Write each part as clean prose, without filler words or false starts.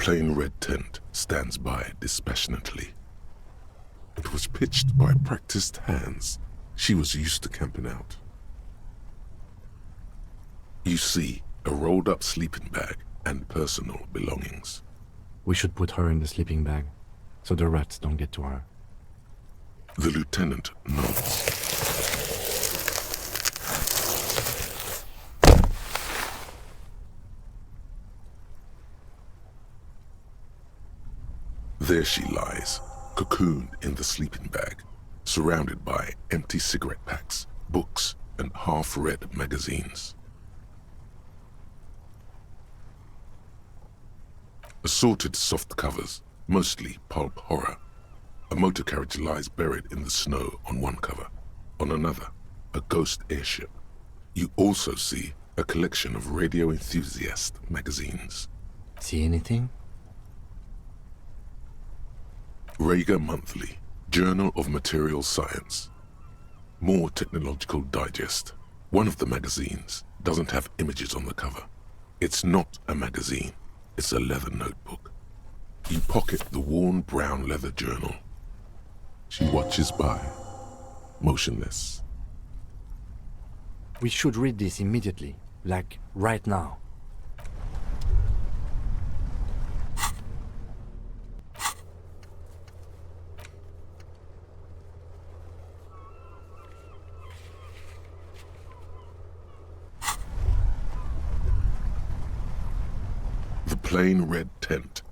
plain red tent stands by dispassionately. It was pitched by practiced hands. She was used to camping out. You see a rolled-up sleeping bag and personal belongings. We should put her in the sleeping bag, so the rats don't get to her. The lieutenant nods. There she lies, cocooned in the sleeping bag, surrounded by empty cigarette packs, books, and half-read magazines. Assorted soft covers, mostly pulp horror. A motor carriage lies buried in the snow on one cover. On another, a ghost airship. You also see a collection of radio enthusiast magazines. See anything? Rager Monthly, Journal of Material Science. More Technological Digest. One of the magazines doesn't have images on the cover. It's not a magazine, it's a leather notebook. You pocket the worn brown leather journal. She watches by, motionless. We should read this immediately, like right now. The plain red tent.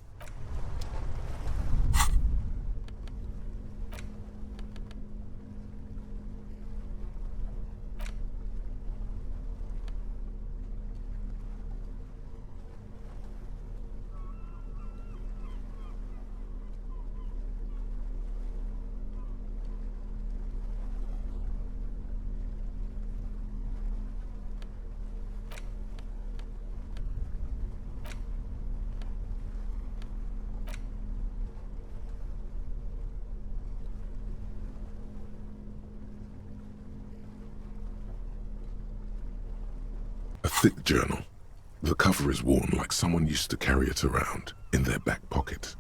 A thick journal. The cover is worn like someone used to carry it around in their back pocket.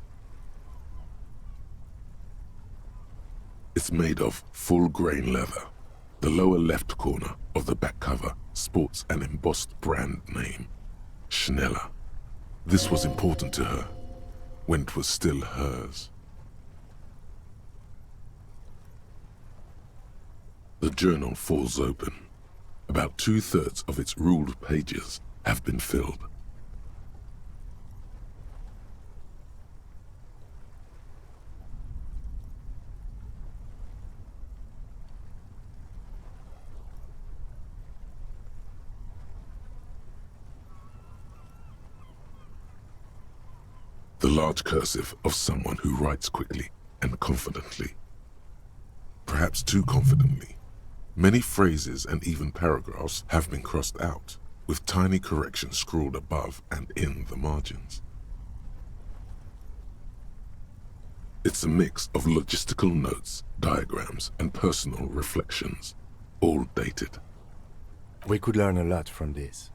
It's made of full-grain leather. The lower left corner of the back cover sports an embossed brand name, Schneller. This was important to her when it was still hers. The journal falls open. About 2/3 of its ruled pages have been filled. The large cursive of someone who writes quickly and confidently. Perhaps too confidently. Many phrases and even paragraphs have been crossed out, with tiny corrections scrawled above and in the margins. It's a mix of logistical notes, diagrams, and personal reflections, all dated. We could learn a lot from this.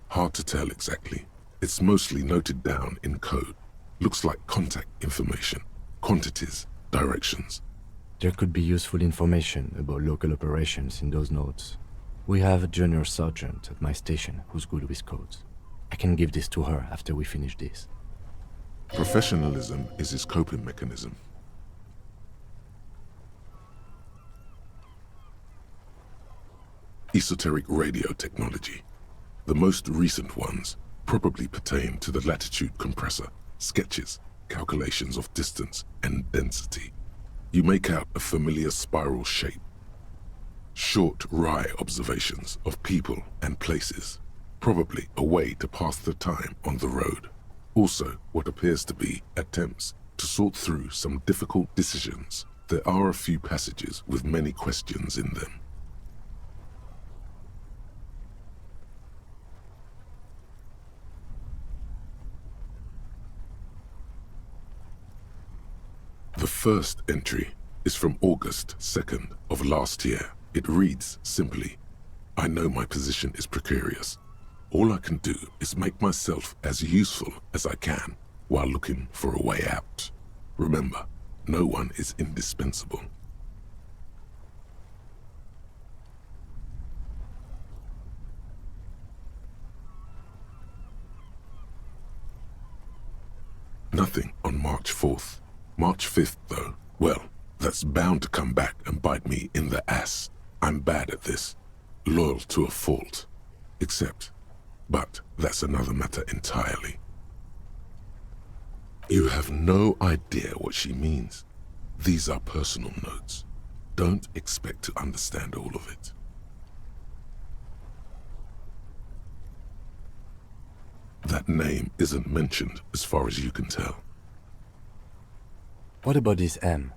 Hard to tell exactly. It's mostly noted down in code. Looks like contact information, quantities, directions. There could be useful information about local operations in those notes. We have a junior sergeant at my station who's good with codes. I can give this to her after we finish this. Professionalism is his coping mechanism. Esoteric radio technology. The most recent ones probably pertain to the latitude compressor, sketches, calculations of distance and density. You make out a familiar spiral shape. Short, wry observations of people and places, probably a way to pass the time on the road. Also, what appears to be attempts to sort through some difficult decisions. There are a few passages with many questions in them. The first entry is from August 2nd of last year. It reads simply, "I know my position is precarious. All I can do is make myself as useful as I can while looking for a way out. Remember, no one is indispensable. Nothing on March 4th. March 5th, though, well, that's bound to come back and bite me in the ass. I'm bad at this. Loyal to a fault. But that's another matter entirely. You have no idea what she means. These are personal notes. Don't expect to understand all of it. That name isn't mentioned as far as you can tell. What about this M?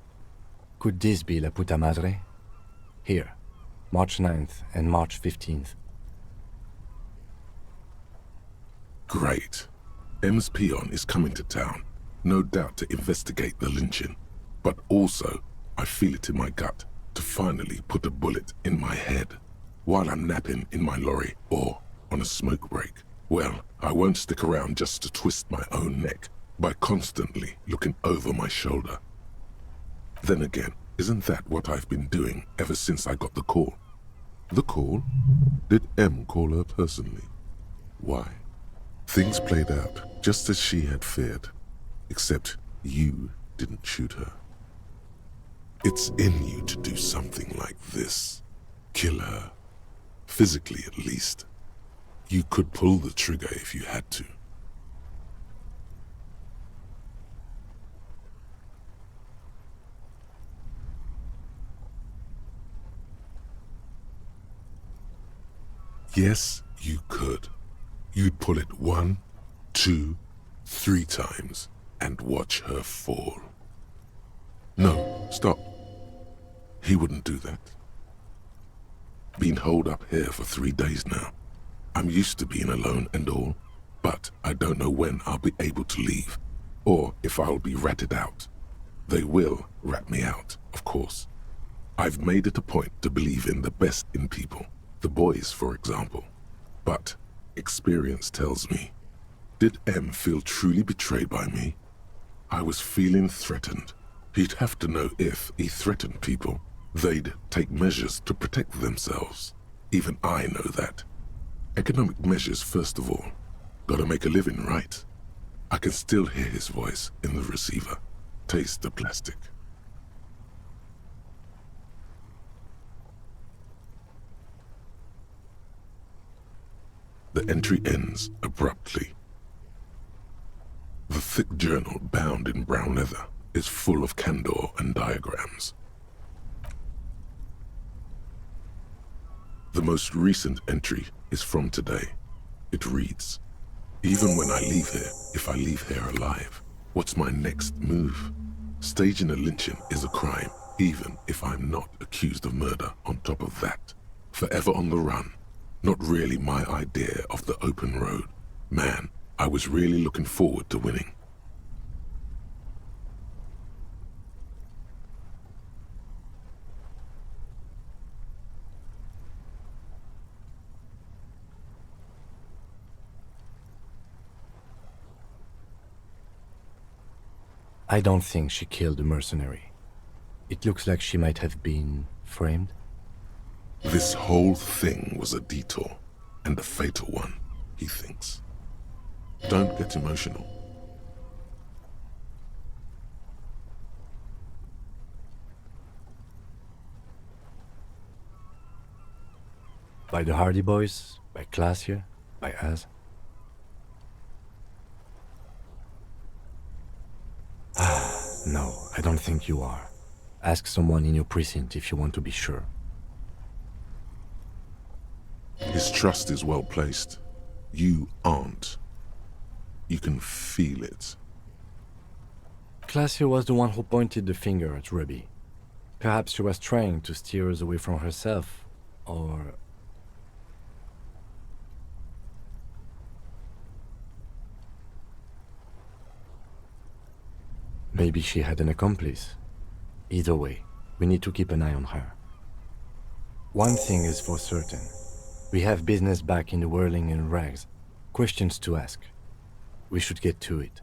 Could this be La Puta Madre? Here, March 9th and March 15th. Great. M's peon is coming to town, no doubt to investigate the lynching. But also, I feel it in my gut to finally put a bullet in my head while I'm napping in my lorry or on a smoke break. Well, I won't stick around just to twist my own neck by constantly looking over my shoulder. Then again, isn't that what I've been doing ever since I got the call? The call? Did M call her personally? Why? Things played out just as she had feared, except you didn't shoot her. It's in you to do something like this. Kill her. Physically, at least. You could pull the trigger if you had to. Yes, you could. You'd pull it 1, 2, 3 times and watch her fall. No, stop. He wouldn't do that. Been holed up here for 3 days now. I'm used to being alone and all, but I don't know when I'll be able to leave, or if I'll be ratted out. They will rat me out, of course. I've made it a point to believe in the best in people, the boys, for example. But experience tells me, did M feel truly betrayed by me? I was feeling threatened. He'd have to know if he threatened people, they'd take measures to protect themselves. Even I know that. Economic measures first of all. Gotta make a living, right? I can still hear his voice in the receiver. Taste the plastic. The entry ends abruptly. The thick journal bound in brown leather is full of candor and diagrams. The most recent entry is from today. It reads, "Even when I leave here, if I leave here alive, what's my next move? Staging a lynching is a crime, even if I'm not accused of murder on top of that. Forever on the run. Not really my idea of the open road. Man, I was really looking forward to winning." I don't think she killed the mercenary. It looks like she might have been framed. This whole thing was a detour, and a fatal one, he thinks. Don't get emotional. By the Hardy Boys, by Glacier, by us. No, I don't think you are. Ask someone in your precinct if you want to be sure. His trust is well placed. You aren't. You can feel it. Glacier was the one who pointed the finger at Ruby. Perhaps she was trying to steer us away from herself, or... maybe she had an accomplice. Either way, we need to keep an eye on her. One thing is for certain. We have business back in the whirling and rags. Questions to ask. We should get to it.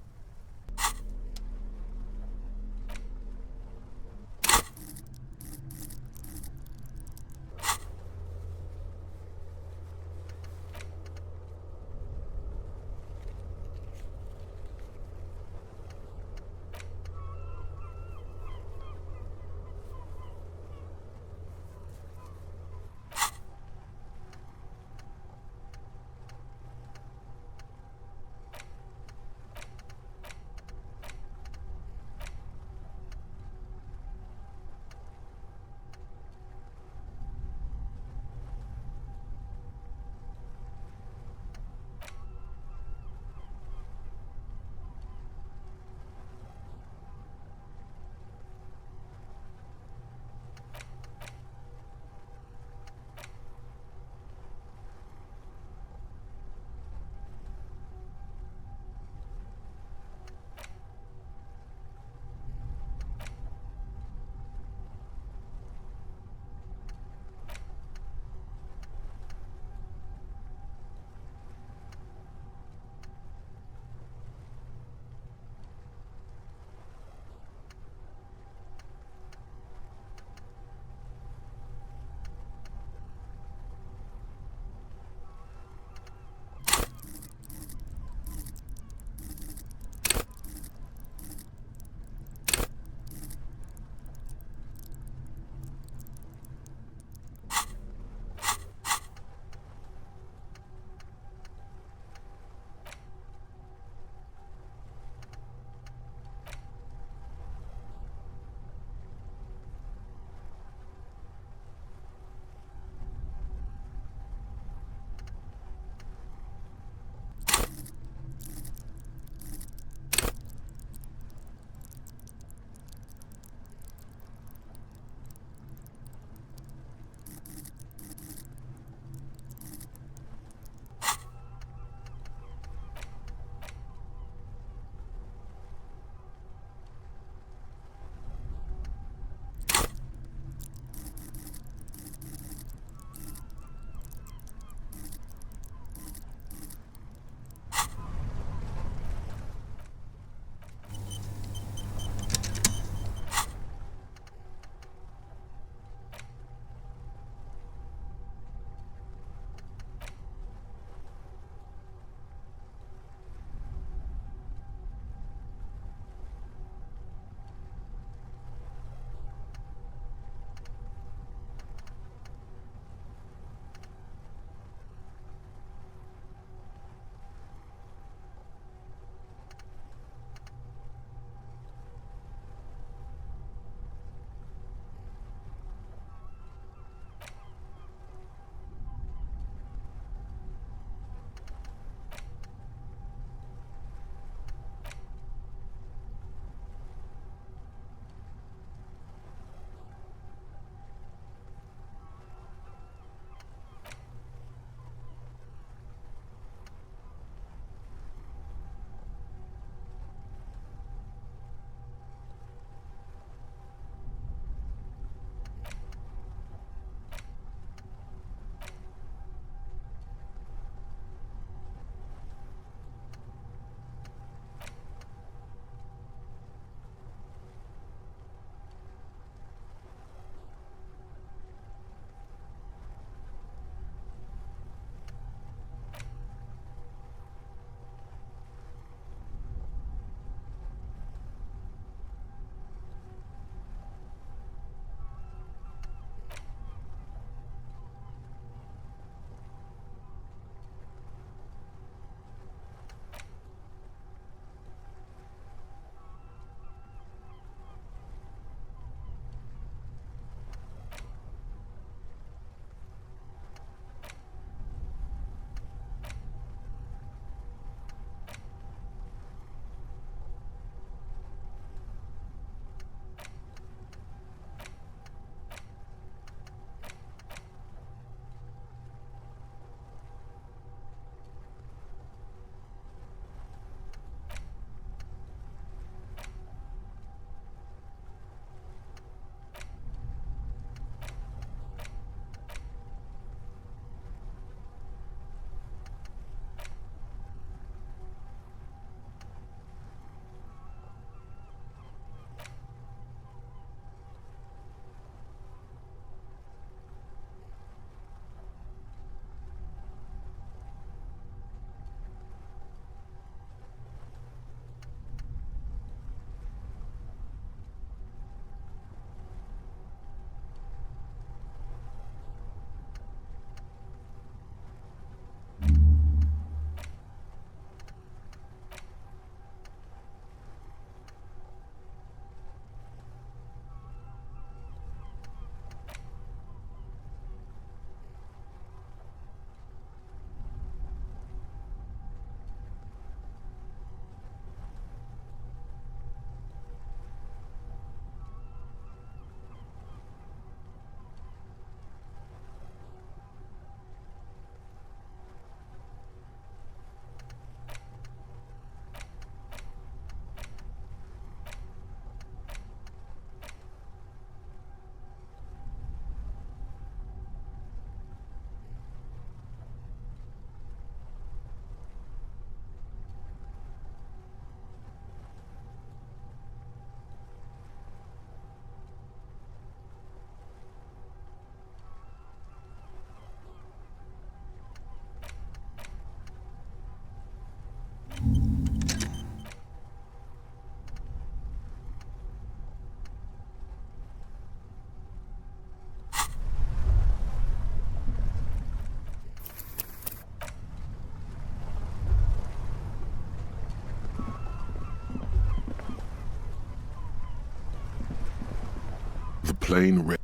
plain red.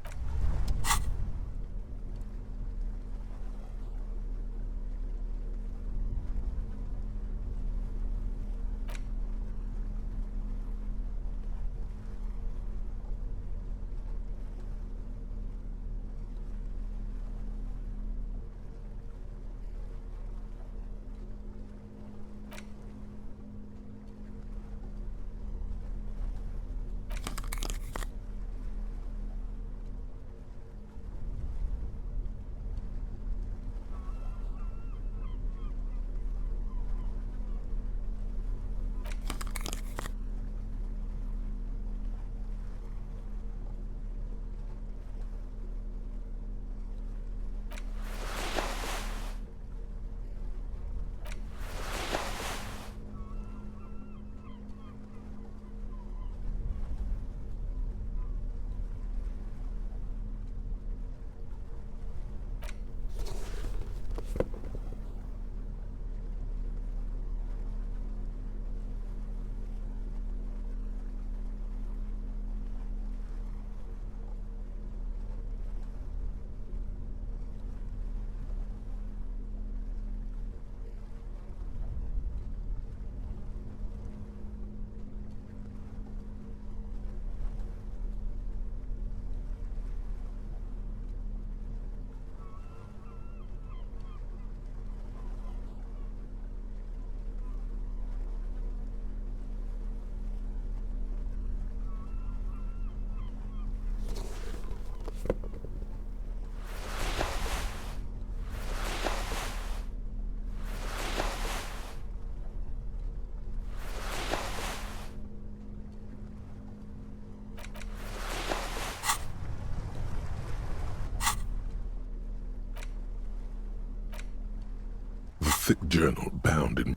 The thick journal bound in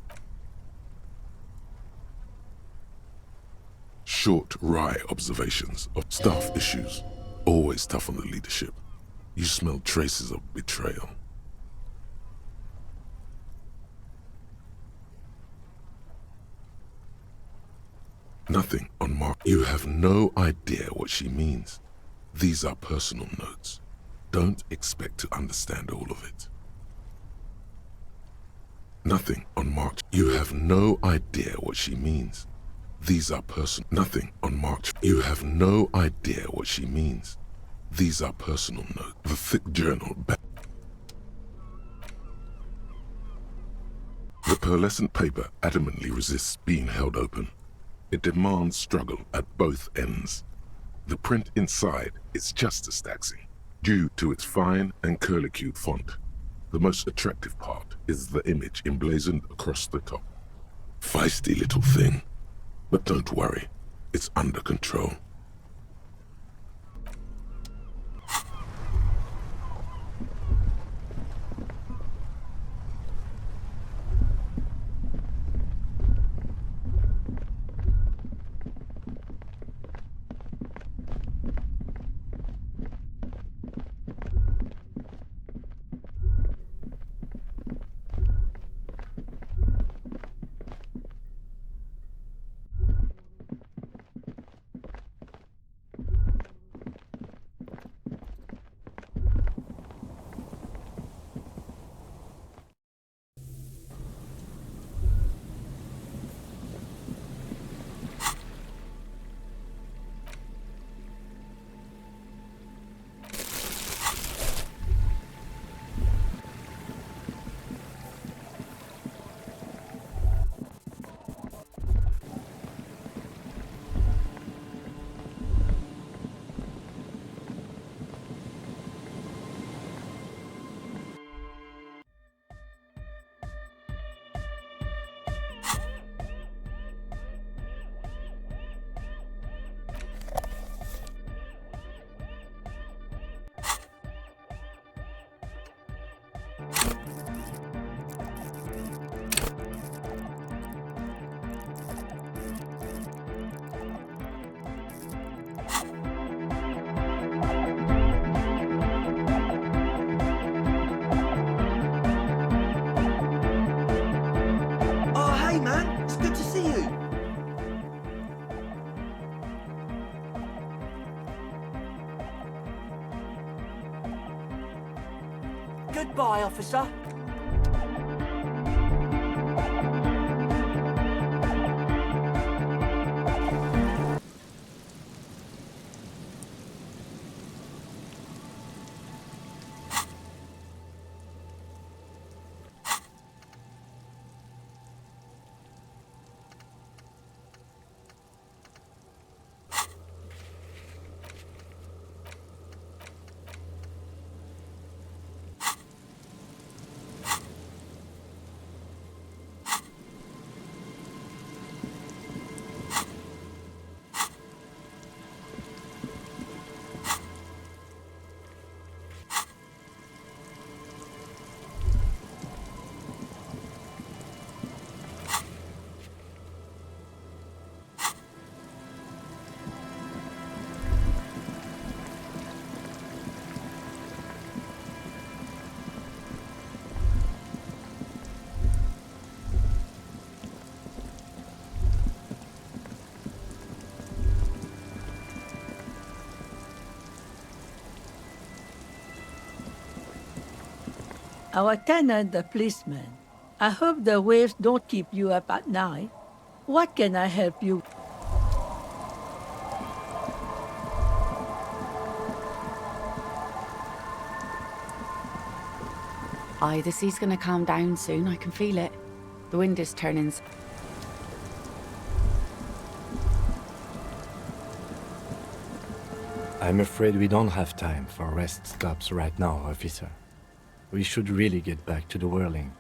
short, wry observations of staff issues, always tough on the leadership. You smell traces of betrayal. Nothing on Mark. You have no idea what she means. These are personal notes. Don't expect to understand all of it. Nothing on March. You have no idea what she means. These are personal. Nothing on March. You have no idea what she means. These are personal notes. The thick journal. The pearlescent paper adamantly resists being held open. It demands struggle at both ends. The print inside is just as taxing, due to its fine and curlicued font. The most attractive part is the image emblazoned across the top. Feisty little thing. But don't worry, it's under control. Goodbye, officer. Our tenant, the policeman. I hope the waves don't keep you up at night. What can I help you? Aye, the sea's gonna calm down soon, I can feel it. The wind is turning. I'm afraid we don't have time for rest stops right now, officer. We should really get back to the whirling.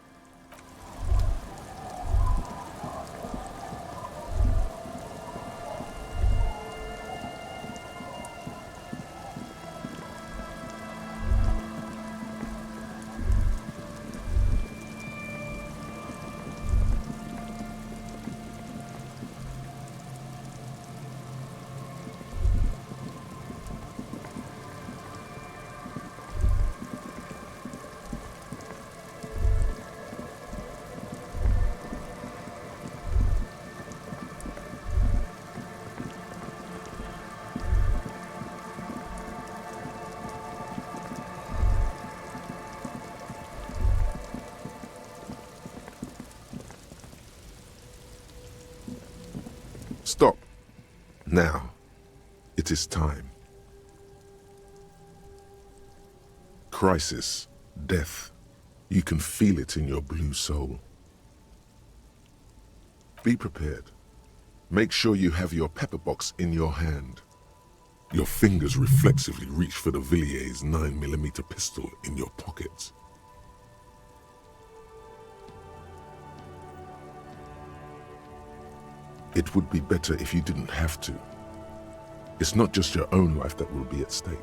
Stop. Now. It is time. Crisis. Death. You can feel it in your blue soul. Be prepared. Make sure you have your pepper box in your hand. Your fingers reflexively reach for the Villiers 9mm pistol in your pockets. It would be better if you didn't have to. It's not just your own life that will be at stake.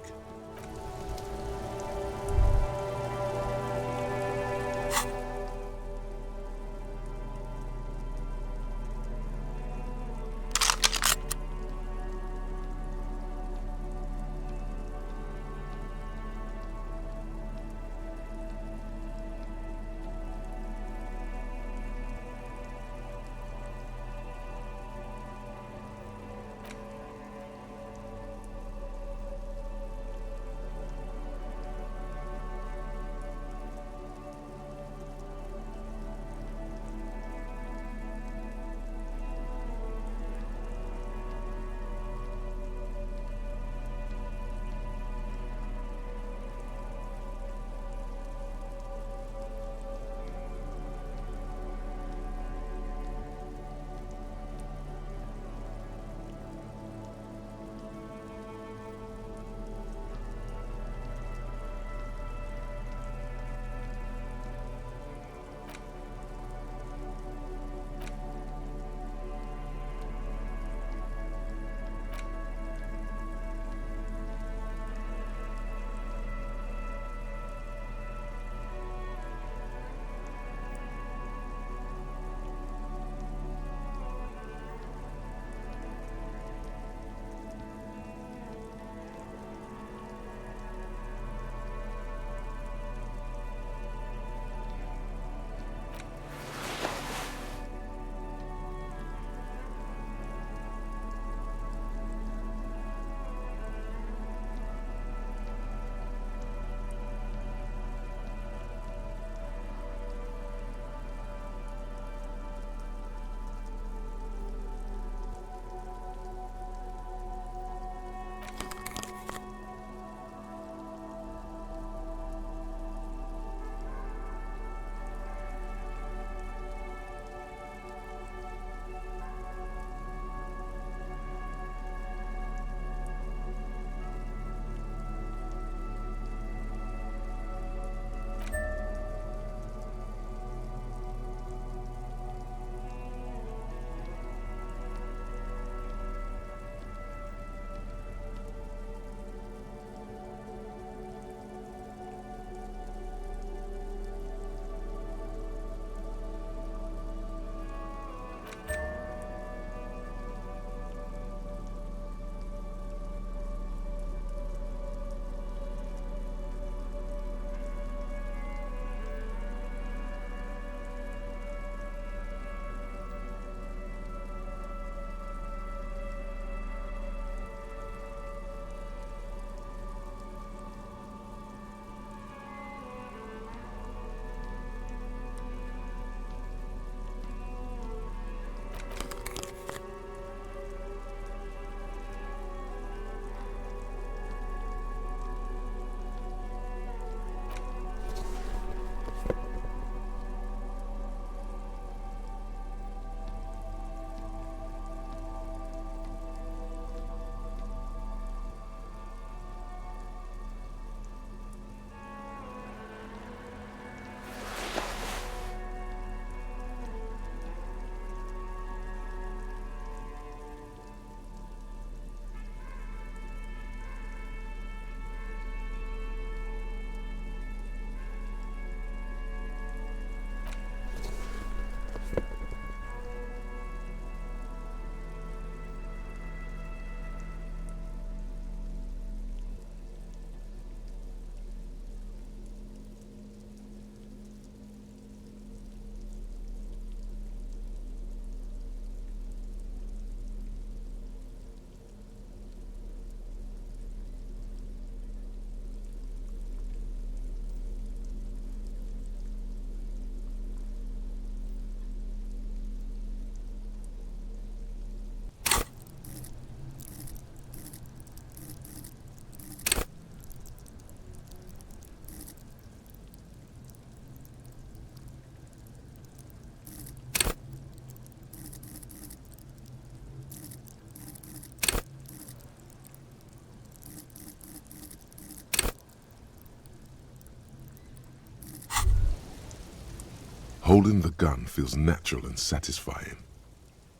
Holding the gun feels natural and satisfying.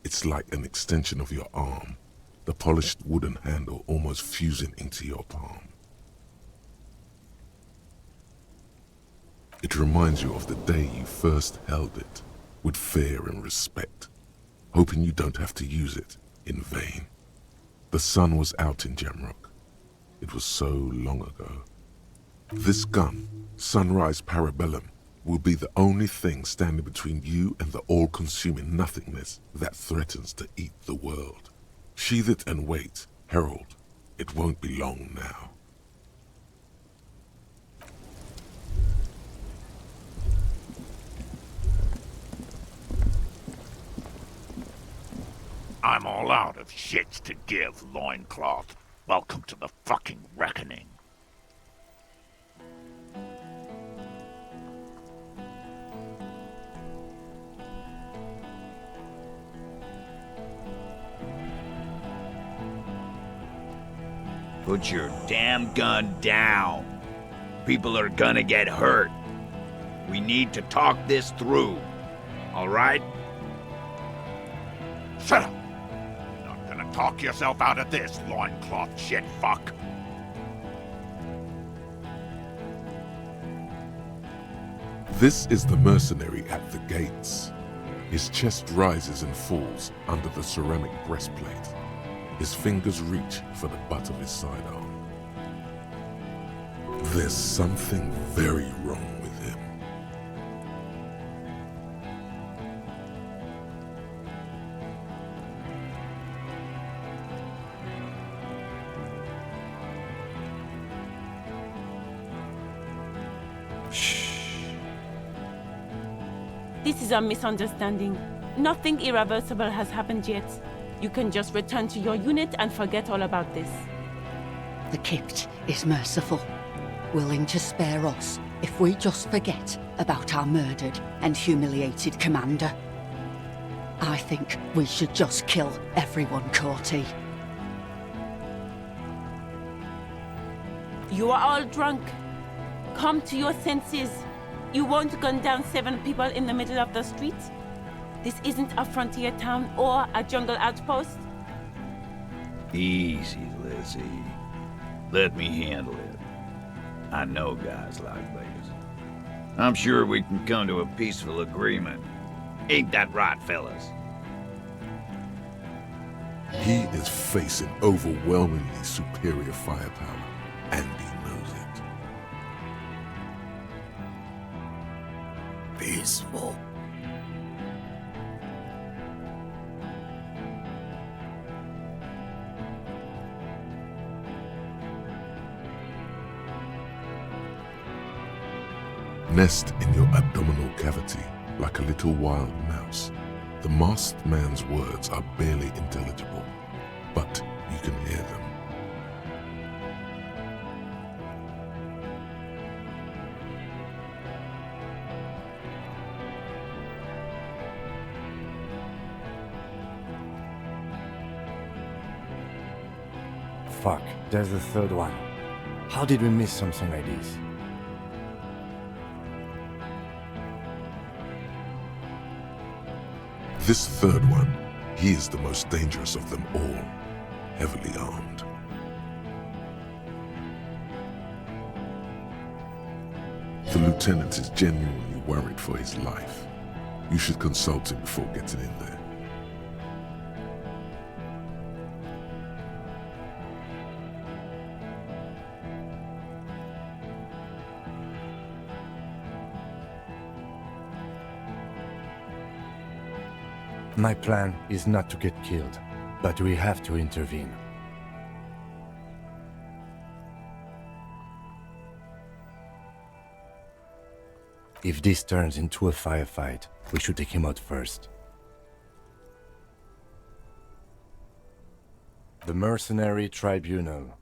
It's like an extension of your arm, the polished wooden handle almost fusing into your palm. It reminds you of the day you first held it, with fear and respect, hoping you don't have to use it in vain. The sun was out in Jamrock. It was so long ago. This gun, Sunrise Parabellum, will be the only thing standing between you and the all-consuming nothingness that threatens to eat the world. Sheathe it and wait, Herald. It won't be long now. I'm all out of shits to give, loincloth. Welcome to the fucking reckoning. Put your damn gun down. People are gonna get hurt. We need to talk this through. All right? Shut up! Not gonna talk yourself out of this, loincloth shit fuck. This is the mercenary at the gates. His chest rises and falls under the ceramic breastplate. His fingers reach for the butt of his sidearm. There's something very wrong with him. This is a misunderstanding. Nothing irreversible has happened yet. You can just return to your unit and forget all about this. The Kipt is merciful, willing to spare us if we just forget about our murdered and humiliated commander. I think we should just kill everyone, Courty. You are all drunk. Come to your senses. You won't gun down 7 people in the middle of the street. This isn't a frontier town or a jungle outpost. Easy, Lizzie. Let me handle it. I know guys like this. I'm sure we can come to a peaceful agreement. Ain't that right, fellas? He is facing overwhelmingly superior firepower, and he knows it. Peaceful. Nest in your abdominal cavity like a little wild mouse. The masked man's words are barely intelligible, but you can hear them. Fuck, there's the third one. How did we miss something like this? This third one, he is the most dangerous of them all, heavily armed. The lieutenant is genuinely worried for his life. You should consult him before getting in there. My plan is not to get killed, but we have to intervene. If this turns into a firefight, we should take him out first. The Mercenary Tribunal.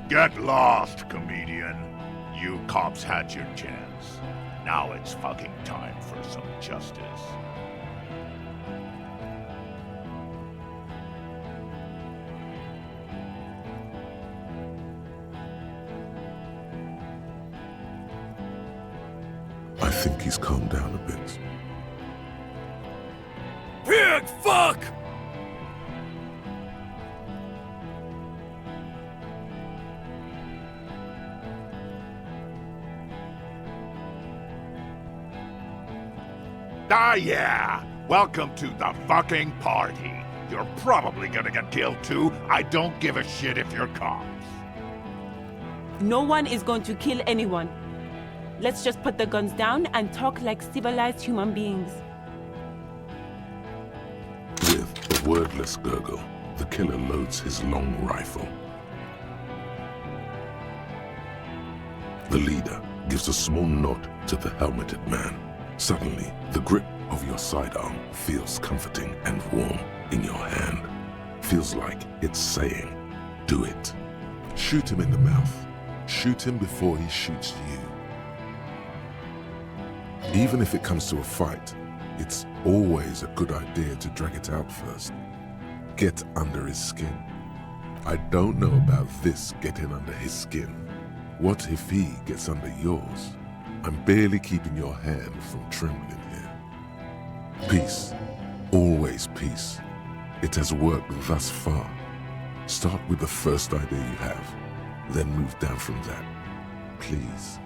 Get lost, comedian. You cops had your chance. Now it's fucking time for some justice. I think he's calmed down a bit. Pig fuck! Ah, yeah! Welcome to the fucking party. You're probably gonna get killed too. I don't give a shit if you're cops. No one is going to kill anyone. Let's just put the guns down and talk like civilized human beings. With a wordless gurgle, the killer loads his long rifle. The leader gives a small nod to the helmeted man. Suddenly, the grip of your sidearm feels comforting and warm in your hand. Feels like it's saying, do it. Shoot him in the mouth. Shoot him before he shoots you. Even if it comes to a fight, it's always a good idea to drag it out first. Get under his skin. I don't know about this getting under his skin. What if he gets under yours? I'm barely keeping your hand from trembling here. Peace. Always peace. It has worked thus far. Start with the first idea you have, then move down from that. Please.